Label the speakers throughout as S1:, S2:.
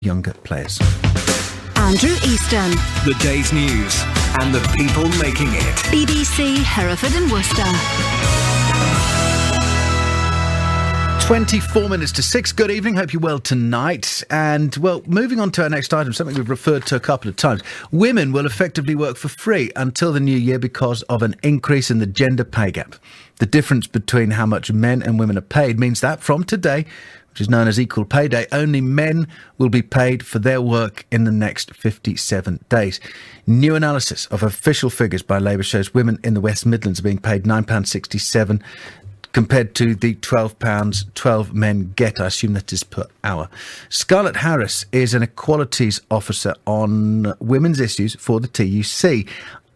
S1: younger players.
S2: Andrew Easton.
S3: The day's news and the people making it.
S2: BBC Hereford and Worcester.
S1: 24 minutes to 6. Good evening. Hope you're well tonight. And, well, moving on to our next item, something we've referred to a couple of times. Women will effectively work for free until the new year because of an increase in the gender pay gap. The difference between how much men and women are paid means that from today, which is known as Equal Pay Day, only men will be paid for their work in the next 57 days. New analysis of official figures by Labour shows women in the West Midlands are being paid £9.67 compared to the £12 men get. I assume that is per hour. Scarlet Harris is an equalities officer on women's issues for the TUC.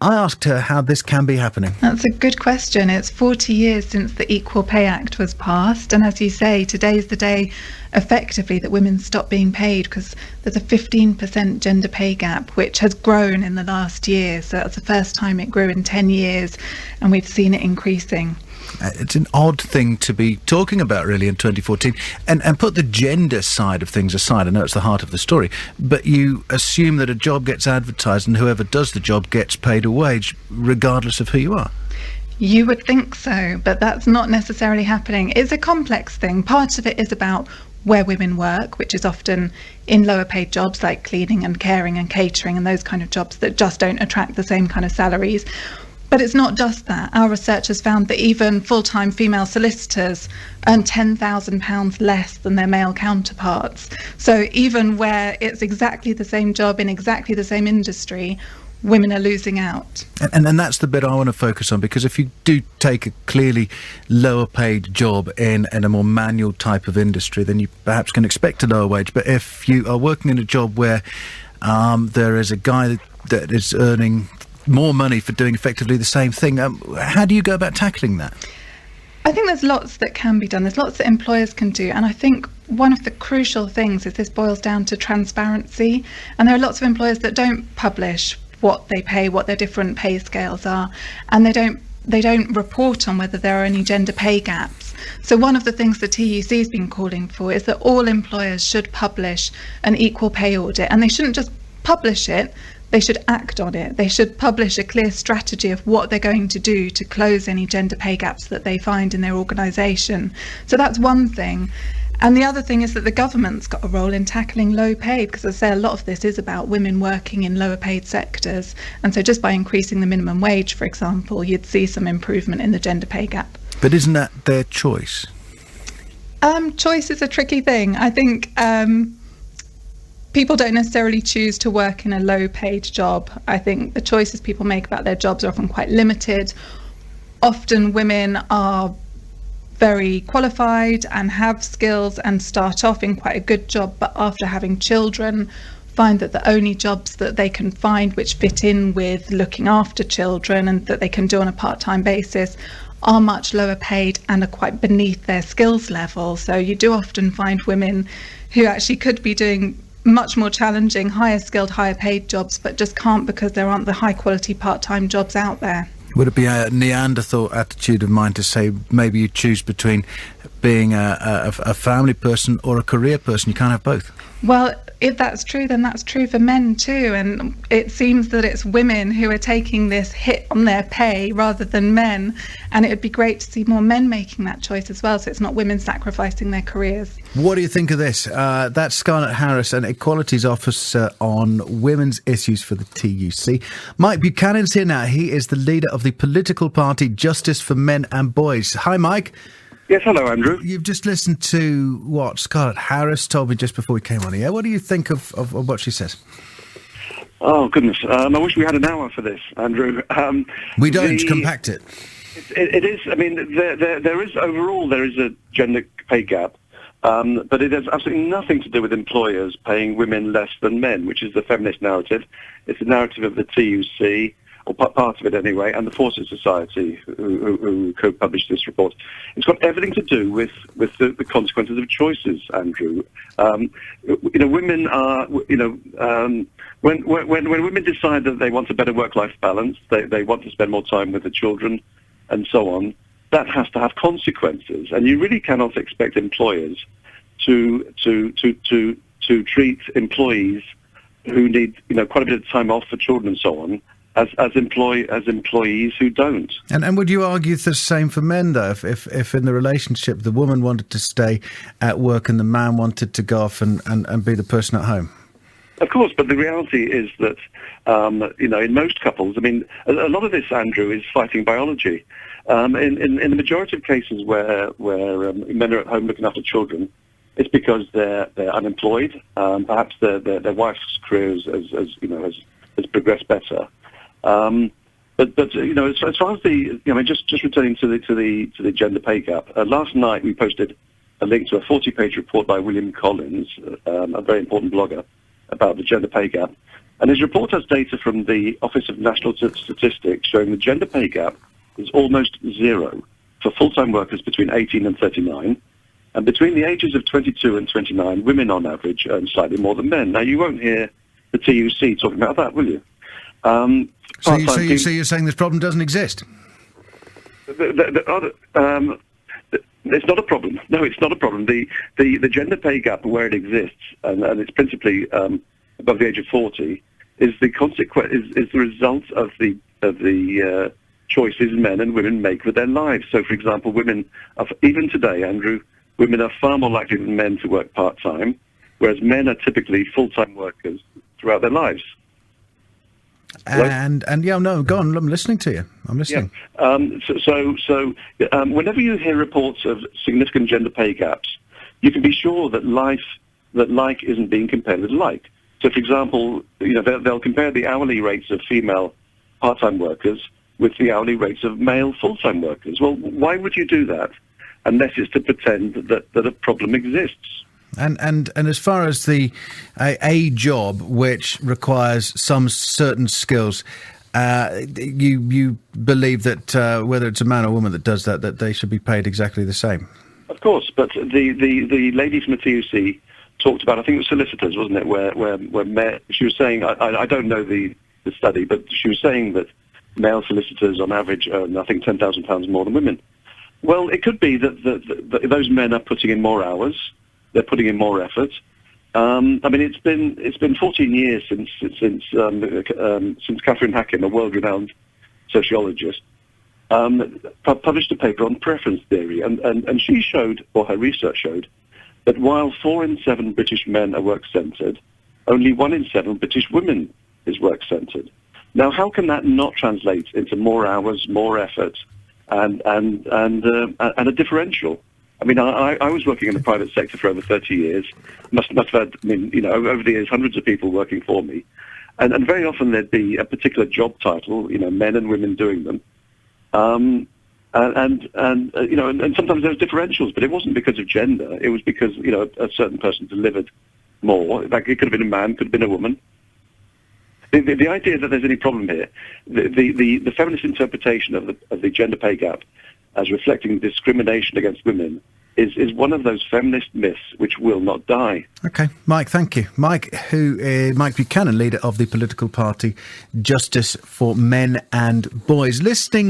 S1: I asked her how this can be happening.
S4: That's a good question. It's 40 years since the Equal Pay Act was passed. And as you say, today's the day, effectively, that women stop being paid because there's a 15% gender pay gap, which has grown in the last year. So that's the first time it grew in 10 years, and we've seen it increasing.
S1: It's an odd thing to be talking about, really, in 2014. And put the gender side of things aside. I know it's the heart of the story. But you assume that a job gets advertised and whoever does the job gets paid a wage, regardless of who you are.
S4: You would think so, but that's not necessarily happening. It's a complex thing. Part of it is about where women work, which is often in lower paid jobs like cleaning and caring and catering and those kind of jobs that just don't attract the same kind of salaries. But it's not just that. Our research has found that even full-time female solicitors earn £10,000 less than their male counterparts. So even where it's exactly the same job in exactly the same industry, women are losing out.
S1: And that's the bit I want to focus on, because if you do take a clearly lower paid job in a more manual type of industry, then you perhaps can expect a lower wage. But if you are working in a job where there is a guy that is earning more money for doing effectively the same thing, how do you go about tackling that?
S4: I think there's lots that can be done. There's lots that employers can do. And I think one of the crucial things is this boils down to transparency. And there are lots of employers that don't publish what they pay, what their different pay scales are. And they don't report on whether there are any gender pay gaps. So one of the things the TUC has been calling for is that all employers should publish an equal pay audit. And they shouldn't just publish it, they should act on it. They should publish a clear strategy of what they're going to do to close any gender pay gaps that they find in their organisation. So that's one thing. And the other thing is that the government's got a role in tackling low pay, because as I say, a lot of this is about women working in lower paid sectors. And so just by increasing the minimum wage, for example, you'd see some improvement in the gender pay gap.
S1: But isn't that their choice?
S4: Choice is a tricky thing. I think people don't necessarily choose to work in a low-paid job. I think the choices people make about their jobs are often quite limited. Often women are very qualified and have skills and start off in quite a good job, but after having children, find that the only jobs that they can find which fit in with looking after children and that they can do on a part-time basis are much lower paid and are quite beneath their skills level. So you do often find women who actually could be doing much more challenging, higher skilled, higher paid jobs, but just can't because there aren't the high quality part-time jobs out there.
S1: Would it be a Neanderthal attitude of mine to say maybe you choose between being a family person or a career person? You can't have both.
S4: Well, if that's true, then that's true for men too. And it seems that it's women who are taking this hit on their pay rather than men. And it would be great to see more men making that choice as well, so it's not women sacrificing their careers.
S1: What do you think of this? That's Scarlet Harris, an equalities officer on women's issues for the TUC. Mike Buchanan's here now. He is the leader of the political party Justice for Men and Boys. Hi, Mike.
S5: Yes, hello, Andrew.
S1: You've just listened to what Scarlet Harris told me just before we came on here. What do you think of what she says?
S5: Oh, goodness. I wish we had an hour for this, Andrew.
S1: We don't compact it.
S5: It is, I mean, there is a gender pay gap, but it has absolutely nothing to do with employers paying women less than men, which is the feminist narrative. It's the narrative of the TUC, or part of it anyway, and the Forces Society, who co-published this report. It's got everything to do with the consequences of choices, Andrew. Women are, when women decide that they want a better work-life balance, they want to spend more time with the children, and so on, that has to have consequences. And you really cannot expect employers to to treat employees who need, quite a bit of time off for children and so on, as employees who don't.
S1: And would you argue the same for men, though? If in the relationship the woman wanted to stay at work and the man wanted to go off and be the person at home?
S5: Of course, but the reality is that, in most couples, a lot of this, Andrew, is fighting biology. In the majority of cases where men are at home looking after children, it's because they're unemployed. Perhaps their wife's career has progressed better. But as far as just returning to the gender pay gap. Last night we posted a link to a 40-page report by William Collins, a very important blogger, about the gender pay gap. And his report has data from the Office of National Statistics showing the gender pay gap is almost zero for full-time workers between 18 and 39. And between the ages of 22 and 29, women on average earn slightly more than men. Now, you won't hear the TUC talking about that, will you?
S1: So you're saying this problem doesn't exist?
S5: It's not a problem. No, it's not a problem. The gender pay gap, where it exists, and it's principally above the age of 40, is the is the result of the choices men and women make with their lives. So, for example, women, even today, Andrew, women are far more likely than men to work part-time, whereas men are typically full-time workers throughout their lives.
S1: And go on. I'm listening to you. I'm listening.
S5: Yeah. Whenever you hear reports of significant gender pay gaps, you can be sure that like isn't being compared with like. So, for example, they'll compare the hourly rates of female part-time workers with the hourly rates of male full-time workers. Well, why would you do that unless it's to pretend that a problem exists?
S1: And as far as a job which requires some certain skills, you believe that whether it's a man or woman that does that they should be paid exactly the same?
S5: Of course, but the lady from the TUC talked about, I think it was solicitors, wasn't it, where she was saying, I don't know the study, but she was saying that male solicitors on average earn, I think, £10,000 more than women. Well, it could be that those men are putting in more hours. They're putting in more effort. It's been 14 years since Catherine Hacking, a world-renowned sociologist, published a paper on preference theory, and she showed, or her research showed, that while 4 in 7 British men are work-centred, only 1 in 7 British women is work-centred. Now, how can that not translate into more hours, more effort, and a differential? I was working in the private sector for over 30 years. Must have had, over the years, hundreds of people working for me. And very often there'd be a particular job title, men and women doing them. And sometimes there was differentials, but it wasn't because of gender. It was because, a certain person delivered more. Like, it could have been a man, could have been a woman. The idea that there's any problem here, the feminist interpretation of the gender pay gap as reflecting discrimination against women is one of those feminist myths which will not die.
S1: OK, Mike, thank you. Mike Buchanan, leader of the political party Justice for Men and Boys. Listening